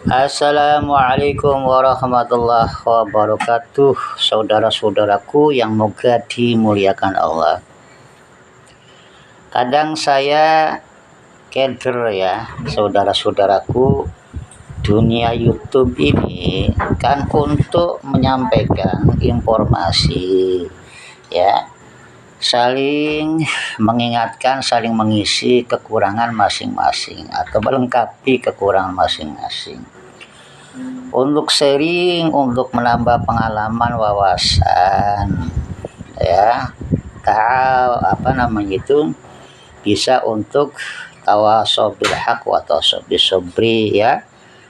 Assalamualaikum warahmatullahi wabarakatuh. Saudara-saudaraku yang moga dimuliakan Allah. Kadang saya keder ya, saudara-saudaraku, dunia YouTube ini kan untuk menyampaikan informasi ya, saling mengingatkan, saling mengisi kekurangan masing-masing atau melengkapi kekurangan masing-masing. Untuk sharing, untuk menambah pengalaman, wawasan ya, bisa untuk tawasau bil haq wa tawasau bis sabri ya,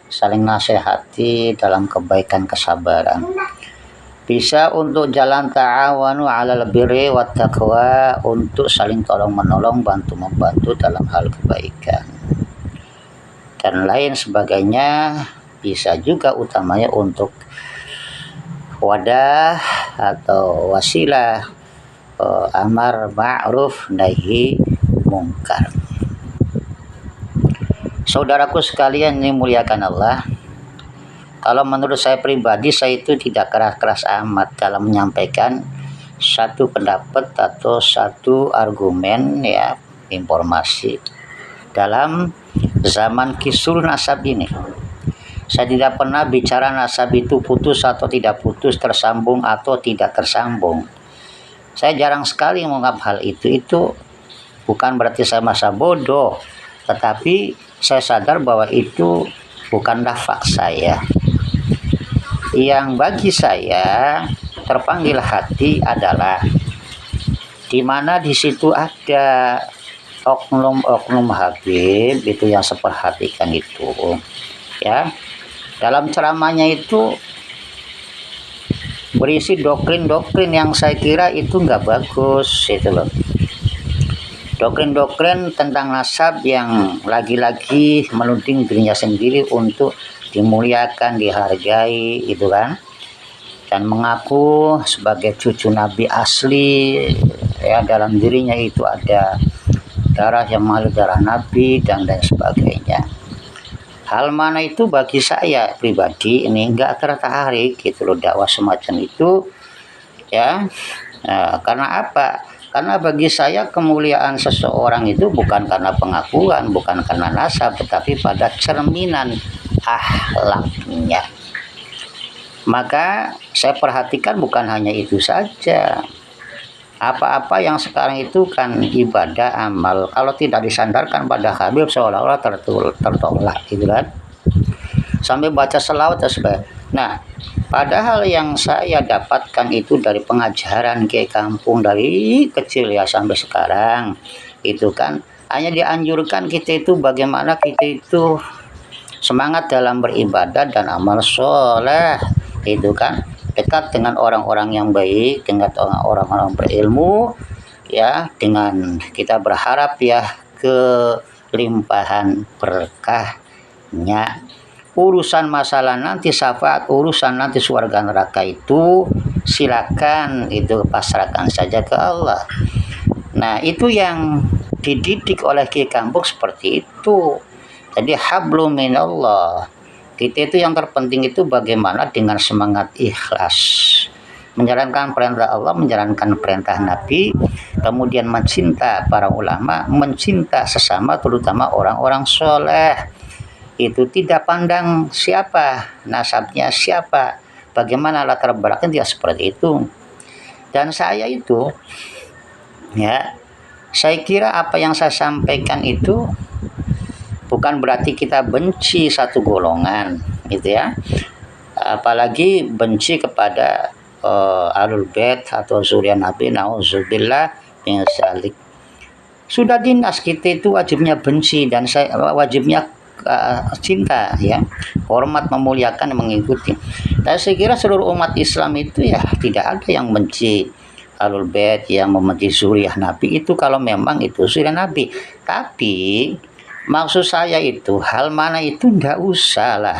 saling nasihati dalam kebaikan kesabaran. Bisa untuk jalan ta'awanu 'alal birri wat taqwa, untuk saling tolong menolong, bantu membantu dalam hal kebaikan dan lain sebagainya. Bisa juga utamanya untuk wadah atau wasilah amar ma'ruf nahi mungkar. Saudaraku sekalian yang dimuliakan Allah, kalau menurut saya pribadi, saya itu tidak keras-keras amat dalam menyampaikan satu pendapat atau satu argumen ya, informasi dalam zaman kisur nasab ini. Saya tidak pernah bicara nasab itu putus atau tidak putus, tersambung atau tidak tersambung. Saya jarang sekali menganggap hal itu. Itu bukan berarti saya masa bodoh, tetapi saya sadar bahwa itu bukanlah fak saya. Yang bagi saya terpanggil hati adalah di mana di situ ada oknum-oknum Habib itu yang seperhatikan itu ya. Dalam ceramahnya itu berisi doktrin-doktrin yang saya kira itu nggak bagus itu loh. Doktrin-doktrin tentang nasab yang lagi-lagi menuding dirinya sendiri untuk dimuliakan, dihargai itu kan, dan mengaku sebagai cucu Nabi asli ya, dalam dirinya itu ada darah yang mengalir darah Nabi dan lain sebagainya. Hal mana itu bagi saya pribadi ini enggak tertarik gitu loh, dakwah semacam itu ya. Nah, karena apa? Karena bagi saya kemuliaan seseorang itu bukan karena pengakuan, bukan karena nasab, tetapi pada cerminan akhlaknya. Maka saya perhatikan bukan hanya itu saja. Apa-apa yang sekarang itu kan ibadah amal, kalau tidak disandarkan pada Habib seolah-olah tertolak gitu kan, sampai baca selawat dan sebagainya. Nah, padahal yang saya dapatkan itu dari pengajaran ke kampung dari kecil ya sampai sekarang itu kan hanya dianjurkan kita itu bagaimana kita itu semangat dalam beribadah dan amal soleh itu kan, dekat dengan orang-orang yang baik, dengan orang-orang berilmu ya, dengan kita berharap ya kelimpahan berkahnya. Urusan masalah nanti syafaat, urusan nanti surga neraka itu silakan itu pasrahkan saja ke Allah. Nah, itu yang dididik oleh Ki Kampung seperti itu. Jadi hablum minallah. Kita itu yang terpenting itu bagaimana dengan semangat ikhlas menjalankan perintah Allah, menjalankan perintah Nabi, kemudian mencinta para ulama, mencinta sesama, terutama orang-orang soleh. Itu tidak pandang siapa nasabnya, siapa, bagaimana latar belakangnya, seperti itu. Dan saya itu ya, saya kira apa yang saya sampaikan itu bukan berarti kita benci satu golongan gitu ya, apalagi benci kepada Ahlul Bait atau zuriat Nabi, nauzubillah min dzalik. Sudah dinas kita itu wajibnya benci, dan saya wajibnya cinta ya, hormat, memuliakan, mengikuti. Dan saya kira seluruh umat Islam itu ya tidak ada yang benci Ahlul Bait, yang membenci zuriat Nabi itu kalau memang itu zuriat Nabi. Tapi maksud saya itu hal mana itu ndak usah lah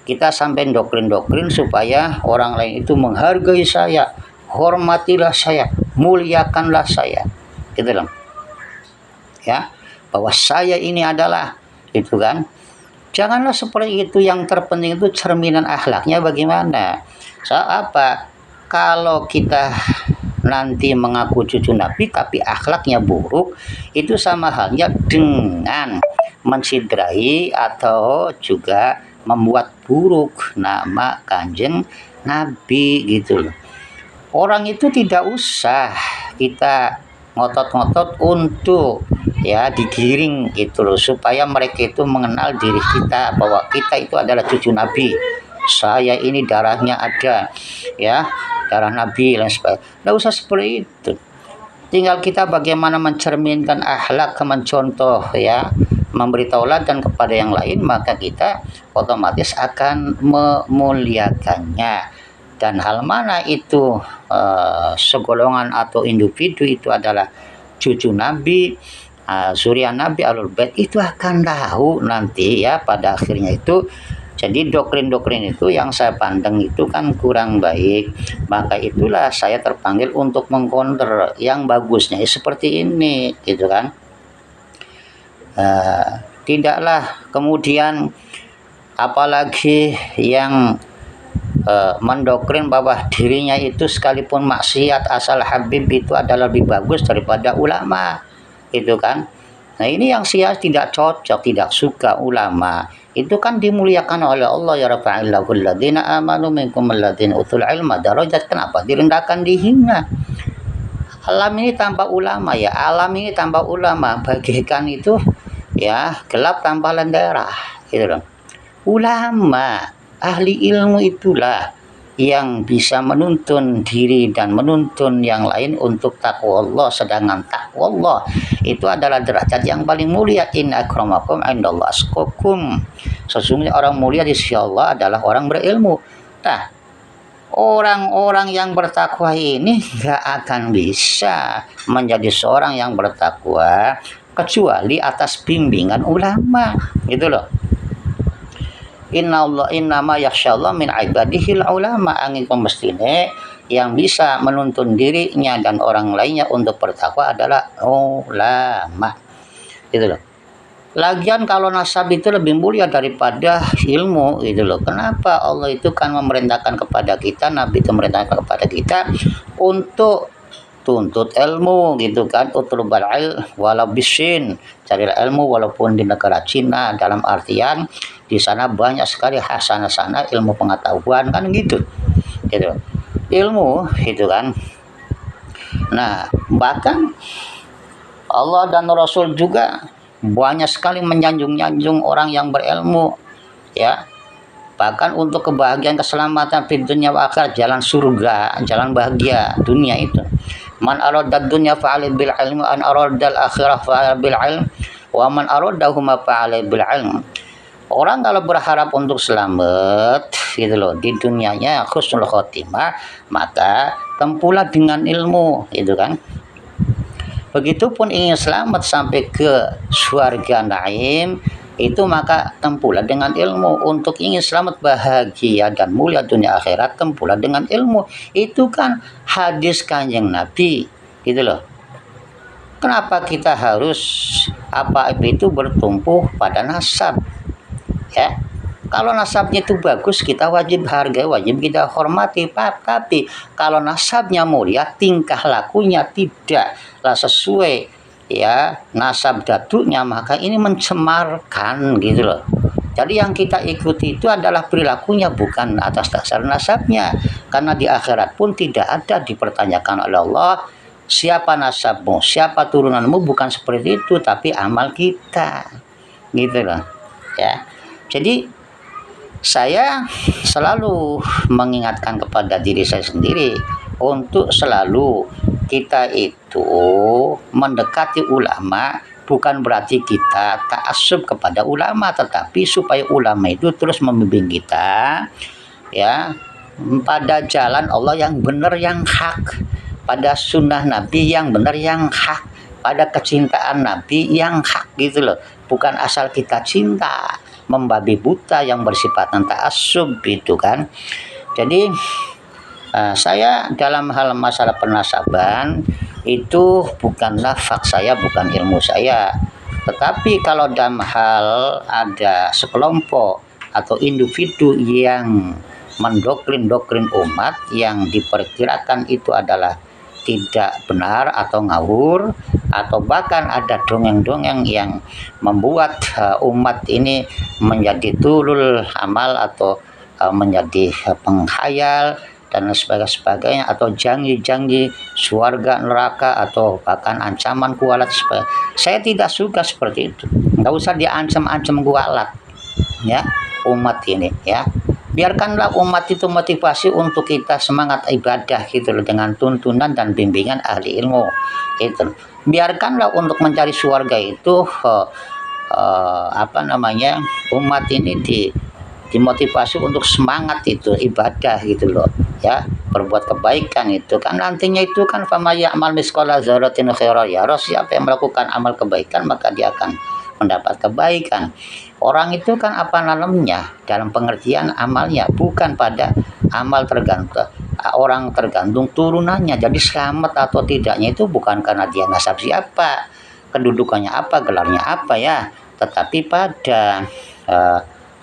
kita sampai doktrin-doktrin supaya orang lain itu menghargai saya, hormatilah saya, muliakanlah saya, gitu loh ya, bahwa saya ini adalah itu kan Janganlah seperti itu. Yang terpenting itu cerminan akhlaknya bagaimana. Apa? Kalau kita nanti mengaku cucu Nabi tapi akhlaknya buruk, itu sama halnya dengan mencidrai atau juga membuat buruk nama Kanjeng Nabi gitu loh. Orang itu tidak usah kita ngotot-ngotot untuk ya digiring gitu loh, supaya mereka itu mengenal diri kita bahwa kita itu adalah cucu Nabi. Saya ini darahnya ada ya, darah Nabi dan sebagainya. Tidak usah seperti itu. Tinggal kita bagaimana mencerminkan akhlak, mencontoh ya, memberi tauladan kepada yang lain, maka kita otomatis akan memuliakannya. Dan hal mana itu segolongan atau individu itu adalah cucu Nabi, zuriat Nabi, Ahlul Bait, itu akan tahu nanti ya pada akhirnya itu. Jadi doktrin-doktrin itu yang saya pandang itu kan kurang baik. Maka itulah saya terpanggil untuk mengcounter yang bagusnya seperti ini gitu kan. Tidaklah kemudian apalagi yang mendoktrin bahwa dirinya itu sekalipun maksiat asal Habib itu adalah lebih bagus daripada ulama gitu kan. Nah ini yang saya tidak cocok, tidak suka. Ulama itu kan dimuliakan oleh Allah, ya rafa'illahu alladziina aamanu minkum alladziina utul ilma darajat. Kenapa direndahkan, dihina? Alam ini tanpa ulama ya, alam ini tanpa ulama bagaikan itu ya gelap tanpa lentera gitu loh. Ulama, ahli ilmu itulah yang bisa menuntun diri dan menuntun yang lain untuk takwa Allah. Sedangkan takwa Allah itu adalah derajat yang paling mulia. Inna akramakum indallahi atqakum. Sesungguhnya orang mulia di sisi Allah adalah orang berilmu. Nah, orang-orang yang bertakwa ini gak akan bisa menjadi seorang yang bertakwa kecuali atas bimbingan ulama gitu loh. Innama yakhsyallah min ibadihil ulama. Angin pemestine yang bisa menuntun dirinya dan orang lainnya untuk bertakwa adalah ulama gitu loh. Lagian kalau nasab itu lebih mulia daripada ilmu gitu loh. Kenapa? Allah itu kan memerintahkan kepada kita, Nabi itu memerintahkan kepada kita untuk tuntut ilmu gitu kan. Utlubal ilm walau bisin, carilah ilmu walaupun di negara Cina, dalam artian di sana banyak sekali hasanah ilmu pengetahuan kan gitu ilmu gitu kan. Nah bahkan Allah dan Rasul juga banyak sekali menyanjung-nyanjung orang yang berilmu ya, bahkan untuk kebahagiaan keselamatan di dunia wa akhirat, jalan surga, jalan bahagia dunia itu. Man aradad dunya fa'alil bil ilmi, an aradal akhirah fa'alil bil ilm, wa man aradahuma fa'alil bil ilm. Orang kalau berharap untuk selamat gitu loh di dunianya, husnul khotimah, maka tempuhlah dengan ilmu gitu kan. Begitupun ingin selamat sampai ke surga naim itu, maka tempuhlah dengan ilmu. Untuk ingin selamat bahagia dan mulia dunia akhirat, tempuhlah dengan ilmu. Itu kan hadis Kanjeng Nabi gitu loh. Kenapa kita harus apa itu bertumpu pada nasab ya? Kalau nasabnya itu bagus, kita wajib hargai, wajib kita hormati. Tapi kalau nasabnya mulia, tingkah lakunya tidaklah sesuai ya nasab datuknya, maka ini mencemarkan gitu loh. Jadi yang kita ikuti itu adalah perilakunya, bukan atas dasar nasabnya. Karena di akhirat pun tidak ada dipertanyakan oleh Allah siapa nasabmu, siapa turunanmu, bukan seperti itu, tapi amal kita gitu loh ya. Jadi saya selalu mengingatkan kepada diri saya sendiri untuk selalu kita itu mendekati ulama, bukan berarti kita ta'assub kepada ulama, tetapi supaya ulama itu terus membimbing kita ya pada jalan Allah yang benar, yang hak, pada sunnah Nabi yang benar, yang hak, pada kecintaan Nabi yang hak gitu loh. Bukan asal kita cinta membabi buta yang bersifat ta'assub itu kan. Jadi saya dalam hal masalah penasaban itu bukanlah fak saya, bukan ilmu saya. Tetapi kalau dalam hal ada sekelompok atau individu yang mendoktrin-doktrin umat yang diperkirakan itu adalah tidak benar atau ngawur, atau bahkan ada dongeng-dongeng yang membuat umat ini menjadi tulul amal atau menjadi penghayal dan sebagainya, atau janji-janji surga neraka atau bahkan ancaman kualat. Saya tidak suka seperti itu. Nggak usah diancam-ancam kualat ya umat ini ya. Biarkanlah umat itu motivasi untuk kita semangat ibadah gitu loh, dengan tuntunan dan bimbingan ahli ilmu itu. Biarkanlah untuk mencari surga itu umat ini dimotivasi untuk semangat itu ibadah gitu loh ya, berbuat kebaikan itu kan nantinya itu kan famaya amal miskola zaratin khairan yara. Siapa yang melakukan amal kebaikan maka dia akan mendapat kebaikan. Orang itu kan apa namanya dalam pengertian amalnya, bukan pada amal tergantung orang, tergantung turunannya. Jadi selamat atau tidaknya itu bukan karena dia nasab siapa, kedudukannya apa, gelarnya apa ya, tetapi pada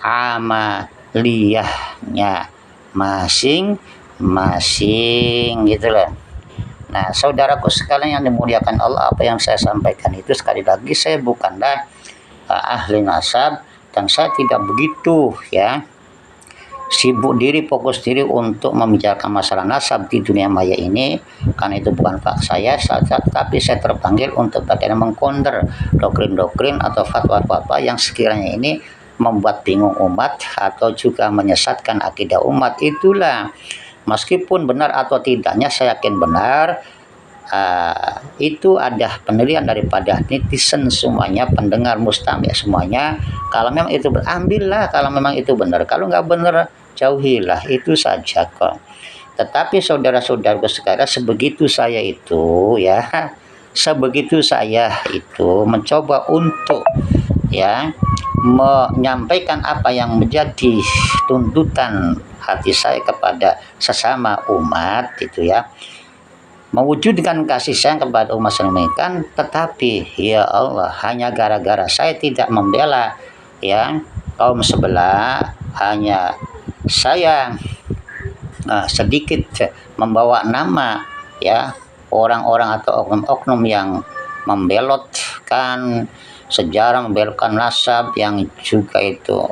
amaliyahnya masing-masing gitu loh. Nah, saudaraku sekalian yang dimuliakan Allah, apa yang saya sampaikan itu sekali lagi saya bukanlah ahli nasab, dan saya tidak begitu ya sibuk diri, fokus diri untuk membicarakan masalah nasab di dunia maya ini, karena itu bukan hak saya. Tapi saya terpanggil untuk bagaimana mengcounter doktrin-doktrin atau fatwa-fatwa yang sekiranya ini membuat bingung umat atau juga menyesatkan akidah umat. Itulah, meskipun benar atau tidaknya saya yakin benar. Itu ada penilaian daripada netizen semuanya, pendengar mustami' semuanya. Kalau memang itu ambillah, kalau memang itu benar, kalau nggak benar jauhilah, itu saja kok. Tetapi saudara-saudaraku sekarang, sebegitu saya itu mencoba untuk ya menyampaikan apa yang menjadi tuntutan hati saya kepada sesama umat itu ya, mewujudkan kasih sayang kepada umat sedemikian. Tetapi ya Allah, hanya gara-gara saya tidak membela ya kaum sebelah, hanya saya sedikit membawa nama ya orang-orang atau oknum-oknum yang membelotkan sejarah, membelotkan nasab, yang juga itu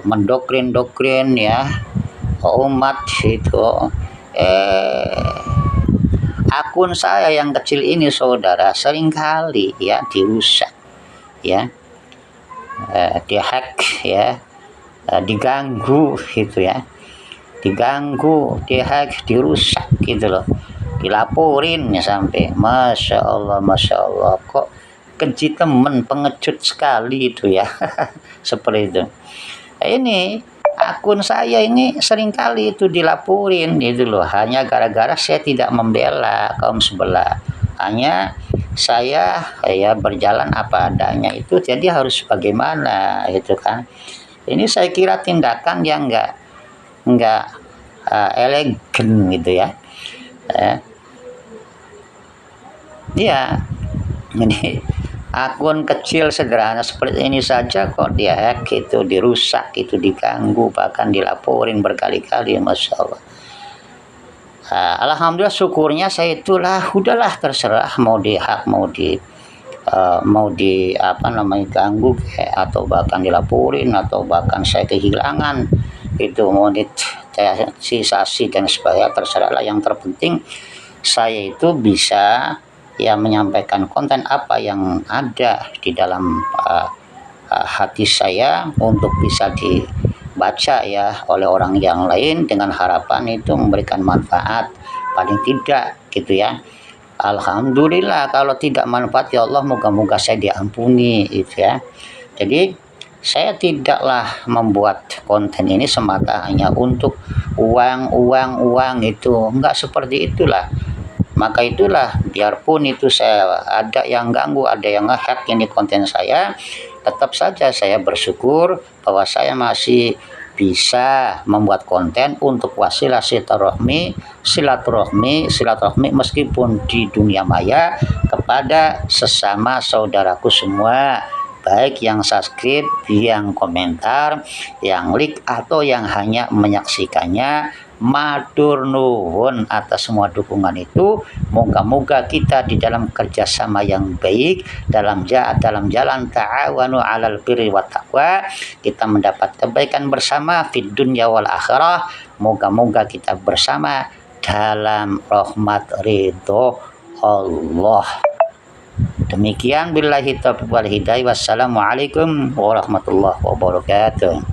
mendoktrin ya umat itu. Akun saya yang kecil ini saudara seringkali ya dirusak ya, dihack ya, diganggu gitu ya, dihack, dirusak gitu loh, dilaporin ya sampai. Masya Allah kok keji temen, pengecut sekali itu ya. Seperti itu. Ini akun saya ini seringkali itu dilaporin gitu loh, hanya gara-gara saya tidak membela kaum sebelah, hanya saya ya berjalan apa adanya itu. Jadi harus bagaimana itu kan. Ini saya kira tindakan yang enggak elegan gitu ya. Ya ini akun kecil sederhana seperti ini saja kok dia hack itu, dirusak itu, diganggu, bahkan dilaporin berkali-kali. Masya Allah. Alhamdulillah, syukurnya saya itulah udahlah terserah mau dihack, mau di ganggu atau bahkan dilaporin atau bahkan saya kehilangan itu monetisasi dan sebagainya, terserahlah. Yang terpenting saya itu bisa ya menyampaikan konten apa yang ada di dalam hati saya untuk bisa dibaca ya oleh orang yang lain, dengan harapan itu memberikan manfaat paling tidak gitu ya. Alhamdulillah, kalau tidak manfaat ya Allah moga-moga saya diampuni itu ya. Jadi saya tidaklah membuat konten ini semata hanya untuk uang itu, enggak seperti itulah. Maka itulah, biarpun itu saya ada yang ganggu, ada yang nge-hack ini konten saya, tetap saja saya bersyukur bahwa saya masih bisa membuat konten untuk wasilah silaturahmi meskipun di dunia maya kepada sesama saudaraku semua, baik yang subscribe, yang komentar, yang like, atau yang hanya menyaksikannya. Matur nuwun atas semua dukungan itu. Moga-moga kita di dalam kerjasama yang baik, dalam jalan ta'awanu 'alal birri wat taqwa, kita mendapat kebaikan bersama fid dunya wal akhirah. Moga-moga kita bersama dalam rahmat ridho Allah. Demikian billahi taufiq wal hidayah. Wassalamualaikum warahmatullahi wabarakatuh.